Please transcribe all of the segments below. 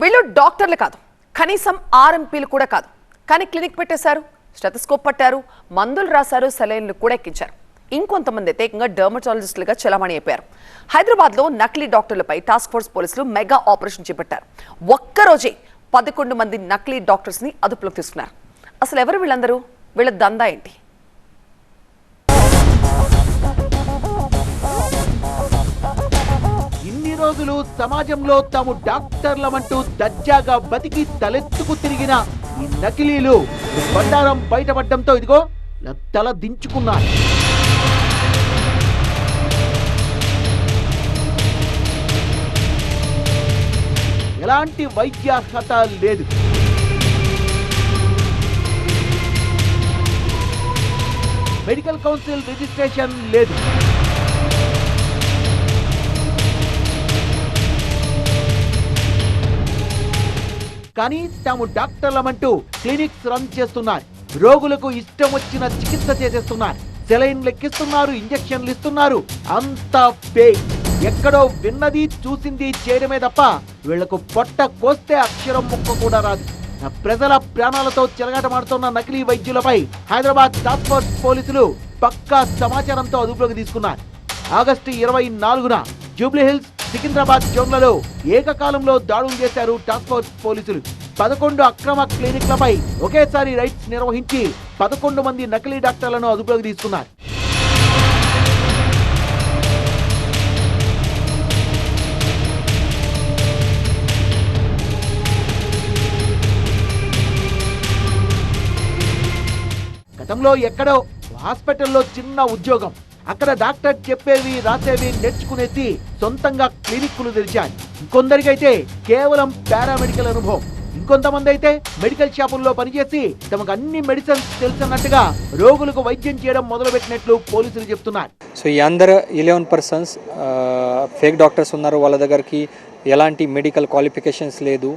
వీళ్ళు డాక్టర్లు కాదు, కనీసం ఆర్ఎంపీలు కూడా కాదు. కానీ క్లినిక్ పెట్టేశారు, స్టెథోస్కోప్ పట్టారు, మందులు రాశారు, సెలైన్లు కూడా ఎక్కించారు. ఇంకొంతమంది ఏకంగా డర్మటాలజిస్టులుగా చలామణి అయిపోయారు. హైదరాబాద్లో నకిలీ డాక్టర్లపై టాస్క్ ఫోర్స్ పోలీసులు మెగా ఆపరేషన్ చేపట్టారు. ఒక్కరోజే 11 మంది నకిలీ డాక్టర్స్ ని అదుపులోకి తీసుకున్నారు. అసలు ఎవరు వీళ్ళందరూ? వీళ్ళ దందా ఏంటి? ఇన్ని రోజులు సమాజంలో తాము డాక్టర్లమంటూ దర్జాగా బతికి తలెత్తుకు తిరిగిన ఈ నకిలీలు బండారం బయటపడడంతో ఇదిగో తల దించుకున్నారు. ఎలాంటి వైద్యార్హత లేదు. మెడికల్ కౌన్సిల్ రిజిస్ట్రేషన్ లేదు. కానీ తాము డాక్టర్లమంటూ క్లినిక్స్ రన్ చేస్తున్నారు. రోగులకు ఇష్టం వచ్చిన చికిత్స చేసేస్తున్నారు. సెలైన్లు ఎక్కిస్తున్నారు, ఇంజెక్షన్లు ఇస్తున్నారు. అంతా ఫేక్. ఎక్కడో విన్నది చూసింది చేయడమే తప్ప వీళ్లకు పొట్ట కోస్తే అక్షరం ముక్క కూడా రాదు. ప్రజల ప్రాణాలతో చెలగాటమాడుతున్న నకిలీ వైద్యులపై హైదరాబాద్ టాస్క్ ఫోర్స్ పోలీసులు పక్కా సమాచారంతో అదుపులోకి తీసుకున్నారు. ఆగస్టు 24న జూబ్లీహిల్స్, సికింద్రాబాద్ జోన్లలో ఏకకాలంలో దాడులు చేశారు టాస్క్ ఫోర్స్ పోలీసులు. 11 అక్రమ క్లినిక్లపై ఒకేసారి రైడ్స్ నిర్వహించి 11 మంది నకిలీ డాక్టర్లను అదుపులోకి తీసుకున్నారు. గతంలో ఎక్కడో హాస్పిటల్లో చిన్న ఉద్యోగం, అక్కడ డాక్టర్ చెప్పేవి రాసేవి నేర్చుకునేసి సొంతంగా క్లినిక్లు తెరిచారు. ఇంకొందరికైతే కేవలం పారామెడికల్ అనుభవం, ఇంకొంతమంది అయితే మెడికల్ షాపుల్లో పనిచేసి తమకు అన్ని మెడిసిన్స్ తెలుసన్నట్టుగా రోగులకు వైద్యం చేయడం మొదలుపెట్టినట్లు పోలీసులు చెప్తున్నారు. సో ఈ అందరు 11 పర్సన్స్ ఫేక్ డాక్టర్స్ ఉన్నారు. వాళ్ళ దగ్గరికి ఎలాంటి మెడికల్ క్వాలిఫికేషన్స్ లేదు,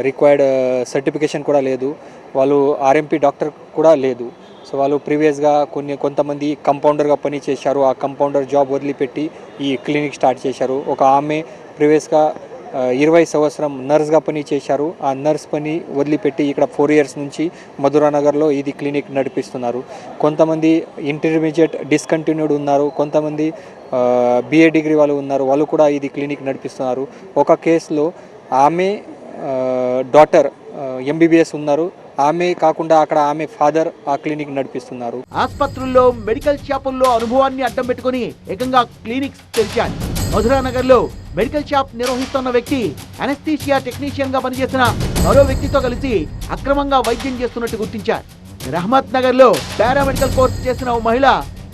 రిక్వైర్డ్ సర్టిఫికేషన్ కూడా లేదు, వాళ్ళు ఆర్ఎంపీ డాక్టర్ కూడా లేదు. సో వాళ్ళు ప్రీవియస్గా కొంతమంది కంపౌండర్గా పని చేశారు. ఆ కంపౌండర్ జాబ్ వదిలిపెట్టి ఈ క్లినిక్ స్టార్ట్ చేశారు. ఒక ఆమె ప్రీవియస్గా 20 సంవత్సరం నర్స్గా పని చేశారు. ఆ నర్స్ పని వదిలిపెట్టి ఇక్కడ 4 ఇయర్స్ నుంచి మధురానగర్లో ఇది క్లినిక్ నడిపిస్తున్నారు. కొంతమంది ఇంటర్మీడియట్ డిస్కంటిన్యూడ్ ఉన్నారు, కొంతమంది BA డిగ్రీ వాళ్ళు ఉన్నారు, వాళ్ళు కూడా ఇది క్లినిక్ నడిపిస్తున్నారు. ఒక కేసులో ఆమె డాటర్ MBBS ఉన్నారు, ఆమె కాకుండా అక్కడ ఆమె ఫాదర్ ఆ క్లినిక్ నడిపిస్తున్నారు. ఆసుపత్రుల్లో, మెడికల్ షాపుల్లో అనుభవాన్ని అడ్డం పెట్టుకుని ఏకంగా క్లినిక్స్ తెరిచారు. మధురానగర్ లో మెడికల్ షాప్ నిర్వహిస్తున్న వ్యక్తి అనస్థీషియా టెక్నీషియన్ గా పనిచేసిన మరో వ్యక్తితో కలిసి అక్రమంగా వైద్యం చేస్తున్నట్టు గుర్తించారు. రహమత్ నగర్ లో పారామెడికల్ కోర్స్ చేసిన ఓ మహిళ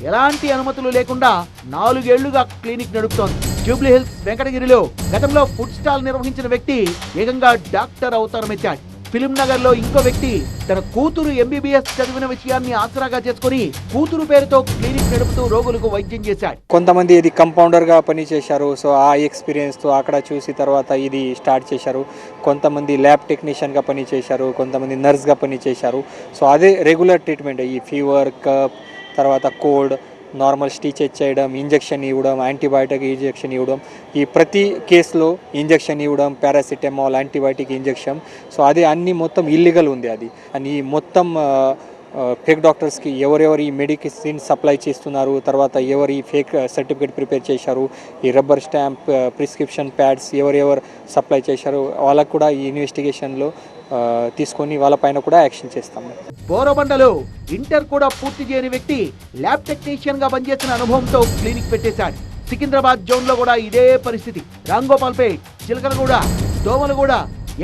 ఎలాంటి అనుమతులు లేకుండా 4 ఏళ్లుగా క్లినిక్ నడుపుతోంది. జూబ్లీహిల్స్, వెంకటగిరిలో గతంలో ఫుడ్ స్టాల్ నిర్వహించిన వ్యక్తి ఏకంగా డాక్టర్ అవతారమెత్తాడు. ఫిలిం నగర్ లో ఇంకో వ్యక్తి తన కూతురు MBBS చదివిన విషయాన్ని ఆసరాగా చేసుకుని కూతురు పేరుతో క్లినిక్ నడుపుతూ రోగులకు వైద్యం చేశాడు. కొంతమంది ఇది కంపౌండర్ గా పని చేశారు. సో ఆ ఎక్స్పీరియన్స్ తో అక్కడ చూసి తర్వాత ఇది స్టార్ట్ చేశారు. కొంతమంది ల్యాబ్ టెక్నీషియన్ గా పని చేశారు, కొంతమంది నర్స్ గా పని చేశారు. సో అదే రెగ్యులర్ ట్రీట్మెంట్, ఈ ఫీవర్, కఫ్, తర్వాత కోల్డ్, నార్మల్ స్టిచ్ చేయడం, ఇంజెక్షన్ ఇవ్వడం, యాంటీబయాటిక్ ఇంజెక్షన్ ఇవ్వడం, ఈ ప్రతి కేసులో ఇంజెక్షన్ ఇవ్వడం, పారాసిటమాల్, యాంటీబయాటిక్ ఇంజెక్షన్. సో అది అన్ని మొత్తం ఇల్లీగల్ ఉంది. అది అని మొత్తం ఫేక్ డాక్టర్స్కి ఎవరెవరు ఈ మెడిసిన్ సప్లై చేస్తున్నారు, తర్వాత ఎవరు ఈ ఫేక్ సర్టిఫికేట్ ప్రిపేర్ చేశారు, ఈ రబ్బర్ స్టాంప్, ప్రిస్క్రిప్షన్ ప్యాడ్స్ ఎవరెవరు సప్లై చేశారు, వాళ్ళకు కూడా ఈ ఇన్వెస్టిగేషన్లో తీసుకొని వాళ్ళపైన కూడా యాక్షన్ చేస్తాము. బోరబండలో ఇంటర్ కూడా పూర్తి చేయని వ్యక్తి ల్యాబ్ టెక్నీషియన్ గా పనిచేసిన అనుభవంతో క్లినిక్ పెట్టేశాడు. సికింద్రాబాద్ జోన్ లో కూడా ఇదే పరిస్థితి. రాంగోపాల్పేట్, చిలకలగూడ, దోమలగూడ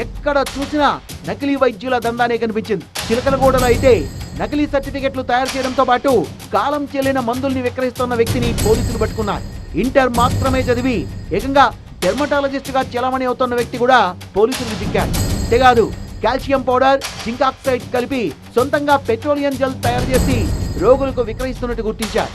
ఎక్కడ చూసినా నకిలీ వైద్యుల దందానే కనిపించింది. చిలకలగూడలో అయితే నకిలీ సర్టిఫికెట్లు తయారు చేయడంతో పాటు కాలం చెల్లిన మందుల్ని విక్రయిస్తున్న వ్యక్తిని పోలీసులు పట్టుకున్నారు. ఇంటర్ మాత్రమే చదివి ఏకంగా డెర్మటాలజిస్ట్ గా చలామణి అవుతున్న వ్యక్తి కూడా పోలీసులు చిక్కాడు. అంతేకాదు, కాల్షియం పౌడర్, జింక్ ఆక్సైడ్ కలిపి సొంతంగా పెట్రోలియం జెల్ తయారు చేసి రోగులకు విక్రయిస్తున్నట్టు గుర్తించారు.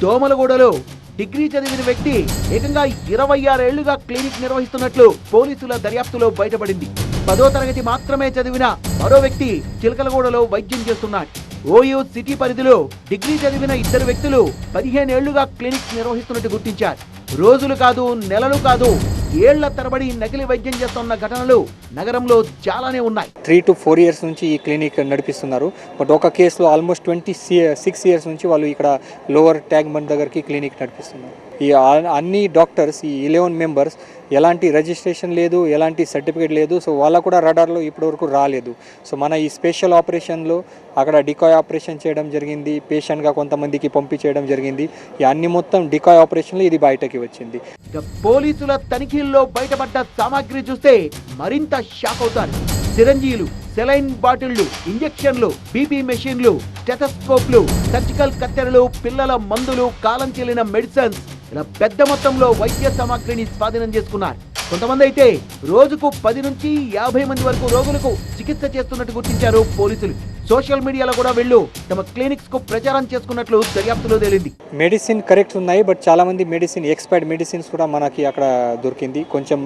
దోమలగూడలో డిగ్రీ చదివిన వ్యక్తి ఏకంగా 26 ఏళ్లుగా క్లినిక్ నిర్వహిస్తున్నట్లు పోలీసుల దర్యాప్తులో బయటపడింది. 10వ తరగతి మాత్రమే చదివిన మరో వ్యక్తి చిలకలగూడలో వైద్యం చేస్తున్నాడు. ఓయూ సిటీ పరిధిలో డిగ్రీ చదివిన 2 వ్యక్తులు 15 ఏళ్లుగా క్లినిక్ నిర్వహిస్తున్నట్టు గుర్తించారు. రోజులు కాదు, నెలలు కాదు, ఏళ్ల తరబడి నకిలీ వైద్యం చేస్తున్న ఘటనలు నగరంలో చాలానే ఉన్నాయి. 3 to 4 years నుంచి ఈ క్లినిక్ నడిపిస్తున్నారు. బట్ ఒక కేసులో ఆల్మోస్ట్ 26 years నుంచి వాళ్ళు ఇక్కడ లోవర్ ట్యాంక్ బండ్ దగ్గరికి క్లినిక్ నడిపిస్తున్నారు. ఈ అన్ని డాక్టర్స్, ఈ 11 మెంబర్స్ ఎలాంటి రిజిస్ట్రేషన్ లేదు, ఎలాంటి సర్టిఫికేట్ లేదు. సో వాళ్ళ కూడా రడార్లో ఇప్పటివరకు రాలేదు. సో మన ఈ స్పెషల్ ఆపరేషన్లో అక్కడ డికాయ్ ఆపరేషన్ చేయడం జరిగింది, పేషెంట్గా కొంతమందికి పంపించేయడం జరిగింది. ఈ అన్ని మొత్తం డికాయ్ ఆపరేషన్లో ఇది బయటకి వచ్చింది. ఇక పోలీసుల తనిఖీల్లో బయటపడ్డ సామాగ్రి చూస్తే మరింత షాక్ అవుతారు. సిరంజీలు, సెలైన్ బాటిళ్లు, ఇంజెక్షన్లు, బీపీ మెషిన్లు, స్టెథోస్కోప్లు, సర్జికల్ కత్తెరలు, పిల్లల మందులు, కాలం చెల్లిన మెడిసిన్స్, ఇలా పెద్ద మొత్తంలో వైద్య సామాగ్రిని స్వాధీనం చేసుకున్నారు. కొంతమంది అయితే రోజుకు 10 నుంచి 50 మంది వరకు రోగులకు చికిత్స చేస్తున్నట్టు గుర్తించారు పోలీసులు. సోషల్ మీడియాలో కూడా వెళ్ళు తమ క్లినిక్స్ కు ప్రచారం చేసుకున్నట్లు దర్యాప్తులో తేలింది. మెడిసిన్ కరెక్ట్ ఉన్నాయి, బట్ చాలామంది మెడిసిన్ ఎక్స్పైర్డ్ మెడిసిన్స్ కూడా మనకి అక్కడ దొరికింది. కొంచెం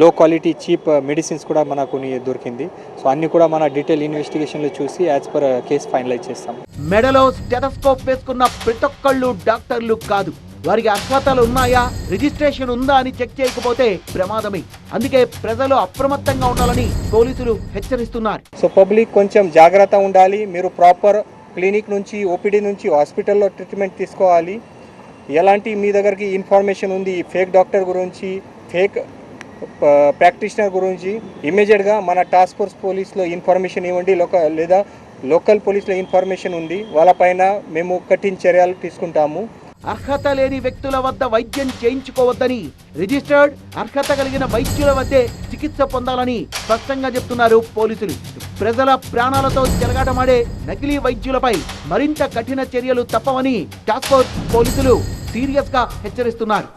లో క్వాలిటీ చీప్ మెడిసిన్స్ కూడా మనకు దొరికింది. సో అన్ని కూడా మన డీటెయిల్ ఇన్వెస్టిగేషన్లో చూసి యాజ్ పర్ కేసు ఫైనలైజ్ చేస్తాం. మెడలో స్టెథోస్కోప్ వేసుకున్న ప్రతి ఒక్కళ్ళు డాక్టర్లు కాదు. వారికి అర్హతలు ఉన్నాయా, రిజిస్ట్రేషన్ ఉందా అని చెక్ చేయకపోతే ప్రమాదమే. అందుకే ప్రజలు అప్రమత్తంగా ఉండాలని పోలీసులు హెచ్చరిస్తున్నారు. సో పబ్లిక్ కొంచెం జాగ్రత్త ఉండాలి. మీరు ప్రాపర్ క్లినిక్ నుంచి, ఓపీడీ నుంచి హాస్పిటల్లో ట్రీట్మెంట్ తీసుకోవాలి. ఎలాంటి మీ దగ్గరికి ఇన్ఫర్మేషన్ ఉంది ఫేక్ డాక్టర్ గురించి, ఫేక్ ప్రాక్టీషనర్ గురించి, ఇమీడియట్గా మన టాస్క్ ఫోర్స్ పోలీస్లో ఇన్ఫర్మేషన్ ఇవ్వండి. లేదా లోకల్ పోలీస్లో ఇన్ఫర్మేషన్ ఉంది, వాళ్ళపైన మేము కఠిన చర్యలు తీసుకుంటాము. అర్హత లేని వ్యక్తుల వద్ద వైద్యం చేయించుకోవద్దని, రిజిస్టర్డ్ అర్హత కలిగిన వైద్యుల వద్దే చికిత్స పొందాలని స్పష్టంగా చెప్తున్నారు పోలీసులు. ప్రజల ప్రాణాలతో చెలగాటమాడే నకిలీ వైద్యులపై మరింత కఠిన చర్యలు తప్పవని టాస్క్ ఫోర్స్ పోలీసులు సీరియస్ గా హెచ్చరిస్తున్నారు.